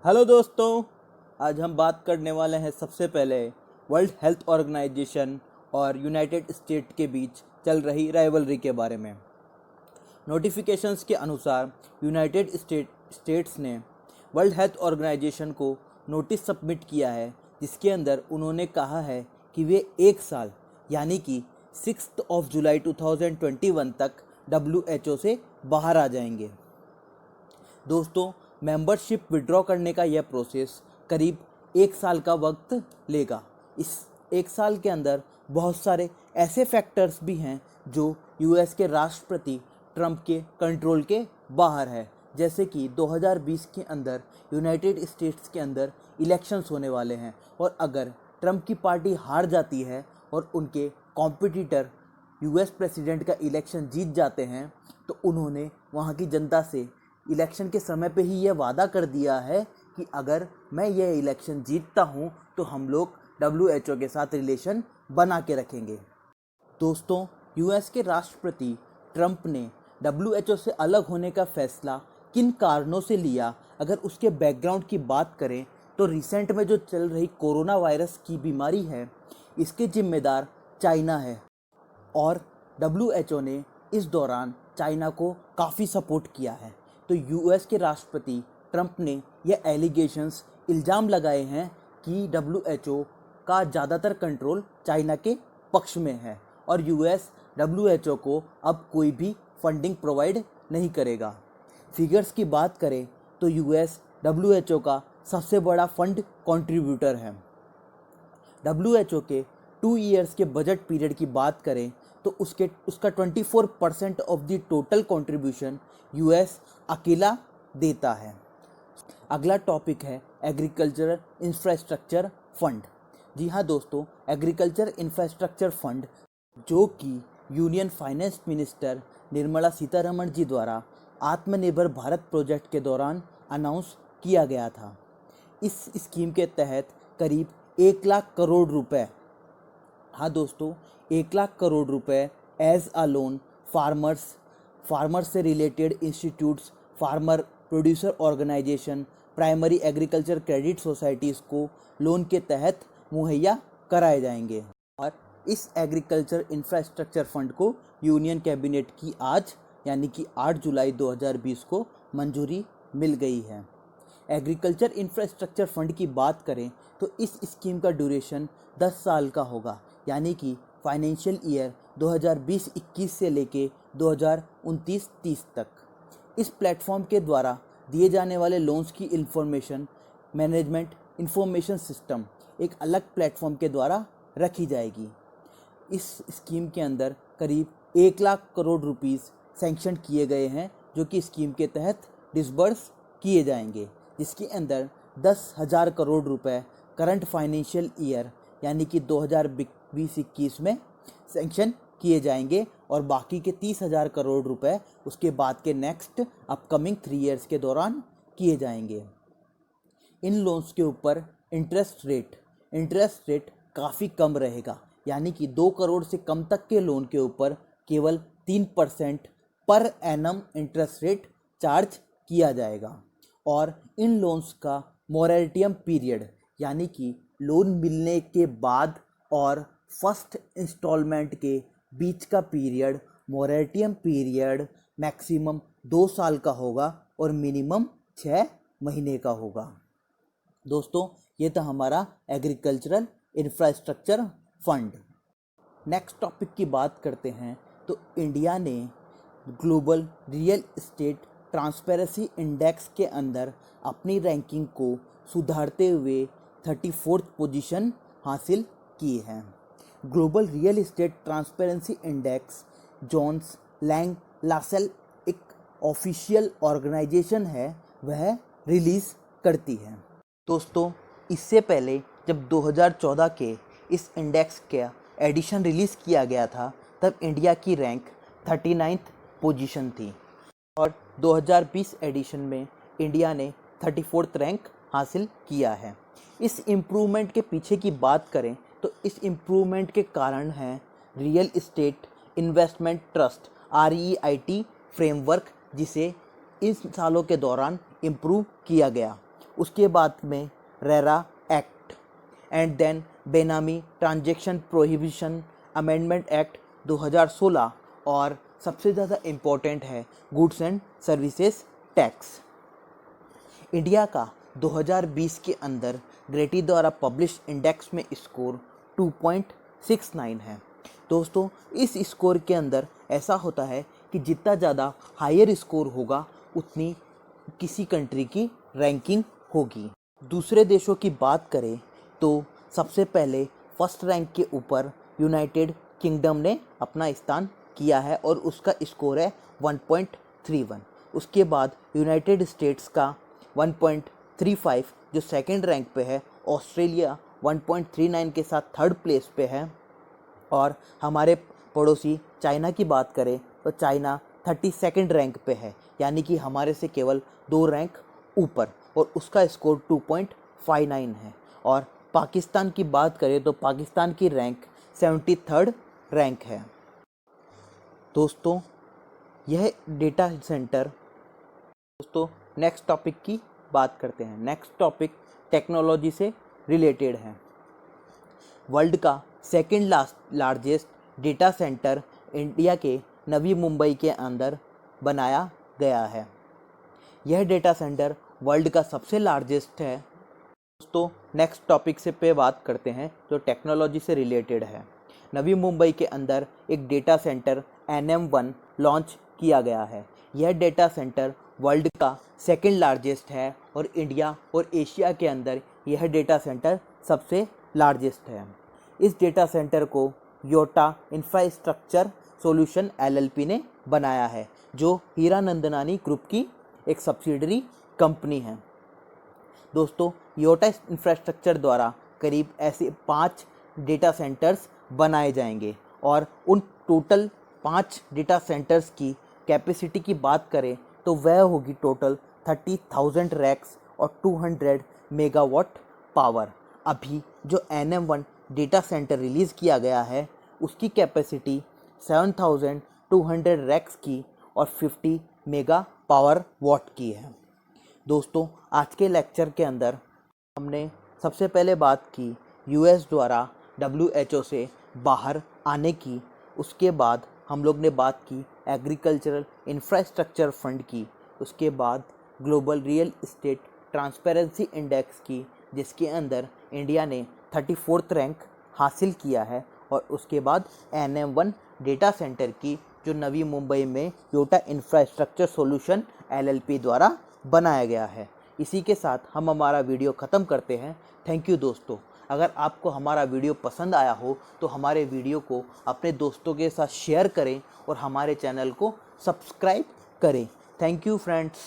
Hello दोस्तों, आज हम बात करने वाले हैं सबसे पहले वर्ल्ड हेल्थ ऑर्गेनाइजेशन और यूनाइटेड स्टेट के बीच चल रही राइवलरी के बारे में। नोटिफिकेशंस के अनुसार यूनाइटेड स्टेट्स ने वर्ल्ड हेल्थ ऑर्गेनाइजेशन को नोटिस सबमिट किया है, जिसके अंदर उन्होंने कहा है कि वे एक साल यानी कि 6 जुलाई 2021 तक WHO से बाहर आ जाएंगे। दोस्तों, मेंबरशिप विड्रॉ करने का यह प्रोसेस करीब एक साल का वक्त लेगा। इस एक साल के अंदर बहुत सारे ऐसे फैक्टर्स भी हैं जो यूएस के राष्ट्रपति ट्रंप के कंट्रोल के बाहर है, जैसे कि 2020 के अंदर यूनाइटेड स्टेट्स के अंदर इलेक्शंस होने वाले हैं और अगर ट्रंप की पार्टी हार जाती है और उनके कॉम्पिटिटर यूएस प्रेसिडेंट का इलेक्शन जीत जाते हैं तो उन्होंने वहाँ की जनता से इलेक्शन के समय पे ही यह वादा कर दिया है कि अगर मैं यह इलेक्शन जीतता हूँ तो हम लोग WHO के साथ रिलेशन बना के रखेंगे। दोस्तों, यूएस के राष्ट्रपति ट्रंप ने WHO से अलग होने का फैसला किन कारणों से लिया, अगर उसके बैकग्राउंड की बात करें तो रिसेंट में जो चल रही कोरोना वायरस की बीमारी है, इसके जिम्मेदार चाइना है और WHO ने इस दौरान चाइना को काफ़ी सपोर्ट किया है। तो यूएस के राष्ट्रपति ट्रंप ने यह एलिगेशंस इल्ज़ाम लगाए हैं कि WHO का ज़्यादातर कंट्रोल चाइना के पक्ष में है और यूएस WHO को अब कोई भी फंडिंग प्रोवाइड नहीं करेगा। फिगर्स की बात करें तो यूएस WHO का सबसे बड़ा फंड कंट्रीब्यूटर है। WHO के 2 ईयर्स के बजट पीरियड की बात करें तो उसका 24% of the total contribution US अकेला देता है। अगला टॉपिक है एग्रीकल्चरल इंफ्रास्ट्रक्चर फंड। जी हाँ दोस्तों, एग्रीकल्चर इंफ्रास्ट्रक्चर फंड जो कि union finance minister Nirmala Sitharaman ji द्वारा आत्मनिर्भर भारत प्रोजेक्ट के दौरान अनाउंस किया गया था। इस स्कीम के तहत करीब 1 लाख करोड़ रुपए, हाँ दोस्तों, 1 लाख करोड़ रुपए एज अ लोन फार्मर्स से related institutes, farmer producer organisation, primary agriculture credit societies को लोन के तहत मुहैया कराए जाएंगे। और इस एग्रीकल्चर इंफ्रास्ट्रक्चर फंड को यूनियन कैबिनेट की आज यानी कि 8 जुलाई 2020 को मंजूरी मिल गई है। एग्रीकल्चर इंफ्रास्ट्रक्चर फंड की बात करें तो इस स्कीम का ड्यूरेशन 10 साल का होगा, यानी कि फाइनेंशियल ईयर 2020-21 से लेके 2029-30 तक। इस प्लेटफॉर्म के द्वारा दिए जाने वाले लोन्स की इंफॉर्मेशन मैनेजमेंट इंफॉर्मेशन सिस्टम एक अलग प्लेटफॉर्म के द्वारा रखी जाएगी। इस स्कीम के अंदर करीब 1 लाख करोड़ रुपीस सैंक्शन किए गए हैं जो कि स्कीम के तहत डिसबर्स किए जाएंगे, जिसके अंदर 10,000 करोड़ रुपए करंट फाइनेंशियल ईयर यानी कि 2020-21 में सैंक्शन किए जाएंगे और बाकी के 30,000 करोड़ रुपए उसके बाद के नेक्स्ट अपकमिंग 3 ईयर्स के दौरान किए जाएंगे। इन लोन्स के ऊपर इंटरेस्ट रेट काफ़ी कम रहेगा, यानी कि 2 करोड़ से कम तक के लोन के ऊपर केवल 3% per annum interest rate charge किया जाएगा। और इन लोन्स का मोरेटोरियम पीरियड यानी कि लोन मिलने के बाद और फर्स्ट इंस्टॉलमेंट के बीच का पीरियड, मोरेटोरियम पीरियड मैक्सिमम 2 साल का होगा और मिनिमम 6 महीने का होगा। दोस्तों, ये था हमारा agricultural infrastructure fund. Next topic की बात करते हैं तो इंडिया ने global real estate transparency index के अंदर अपनी रैंकिंग को सुधारते हुए 34th पोजीशन हासिल की है। Global real estate transparency index Jones Lang LaSalle एक ऑफिशियल ऑर्गेनाइजेशन है, वह रिलीज़ करती है। दोस्तों, इससे पहले जब 2014 के इस इंडेक्स का एडिशन रिलीज़ किया गया था तब इंडिया की रैंक 39th पोजीशन थी और 2020 एडिशन में इंडिया ने 34th रैंक हासिल किया है। इस इम्प्रूवमेंट के पीछे की बात करें तो इस इम्प्रूवमेंट के कारण हैं real estate investment trust REIT framework, जिसे इन सालों के दौरान इम्प्रूव किया गया उसके बाद में रेरा एक्ट, एंड देन बेनामी ट्रांजैक्शन प्रोहिबिशन अमेंडमेंट एक्ट 2016, और सबसे ज़्यादा इम्पोर्टेंट है goods and services tax. India का 2020 के अंदर ग्रेटी द्वारा पब्लिश इंडेक्स में स्कोर 2.69 है। दोस्तों, इस स्कोर के अंदर ऐसा होता है कि जितना ज़्यादा हायर स्कोर होगा उतनी किसी कंट्री की रैंकिंग होगी। दूसरे देशों की बात करें तो सबसे पहले फर्स्ट रैंक के ऊपर यूनाइटेड किंगडम ने अपना स्थान किया है और उसका स्कोर है 1.31। उसके बाद यूनाइटेड स्टेट्स का 1.35 जो सेकंड रैंक पे है। ऑस्ट्रेलिया 1.39 के साथ थर्ड प्लेस पे है। और हमारे पड़ोसी चाइना की बात करें तो चाइना 32nd रैंक पे है, यानी कि हमारे से केवल 2 रैंक ऊपर, और उसका स्कोर 2.59 है। और पाकिस्तान की बात करें तो पाकिस्तान की रैंक 73rd रैंक है। दोस्तों, यह डेटा सेंटर। दोस्तों, नेक्स्ट टॉपिक की बात करते हैं। नेक्स्ट टॉपिक टेक्नोलॉजी से रिलेटेड है। वर्ल्ड का second largest data centre India के नवी मुंबई के अंदर बनाया गया है। यह डेटा सेंटर वर्ल्ड का सबसे लार्जेस्ट है। दोस्तों, नेक्स्ट टॉपिक से पे बात करते हैं जो टेक्नोलॉजी से रिलेटेड है। नवी मुंबई के अंदर एक डेटा सेंटर NM1 लॉन्च किया गया है। यह डेटा सेंटर वर्ल्ड का सेकंड लार्जेस्ट है और इंडिया और एशिया के अंदर यह डेटा सेंटर सबसे लार्जेस्ट है। इस डेटा सेंटर को योटा इंफ्रास्ट्रक्चर सॉल्यूशन LLP ने बनाया है, जो हीरानंदानी ग्रुप की एक सब्सिडरी कंपनी है। दोस्तों, योटा इंफ्रास्ट्रक्चर द्वारा करीब ऐसे 5 डेटा सेंटर्स बनाए जाएंगे और उन टोटल 5 डेटा सेंटर्स की कैपेसिटी की बात करें तो वह होगी टोटल 30,000 रैक्स और 200 मेगावाट पावर। अभी जो NM1 डेटा सेंटर रिलीज़ किया गया है उसकी कैपेसिटी 7,200 रैक्स की और 50 मेगा पावर वॉट की है। दोस्तों, आज के लेक्चर के अंदर हमने सबसे पहले बात की US द्वारा WHO से बाहर आने की। उसके बाद हम लोग ने बात की एग्रीकल्चरल इंफ्रास्ट्रक्चर फंड की। उसके बाद global real estate transparency index की, जिसके अंदर इंडिया ने 34th रैंक हासिल किया है। और उसके बाद NM1 डेटा सेंटर की, जो नवी मुंबई में योटा इंफ्रास्ट्रक्चर सॉल्यूशन LLP द्वारा बनाया गया है। इसी के साथ हम हमारा वीडियो ख़त्म करते हैं। थैंक यू दोस्तों। अगर आपको हमारा वीडियो पसंद आया हो तो हमारे वीडियो को अपने दोस्तों के साथ शेयर करें और हमारे चैनल को सब्सक्राइब करें। Thank you friends.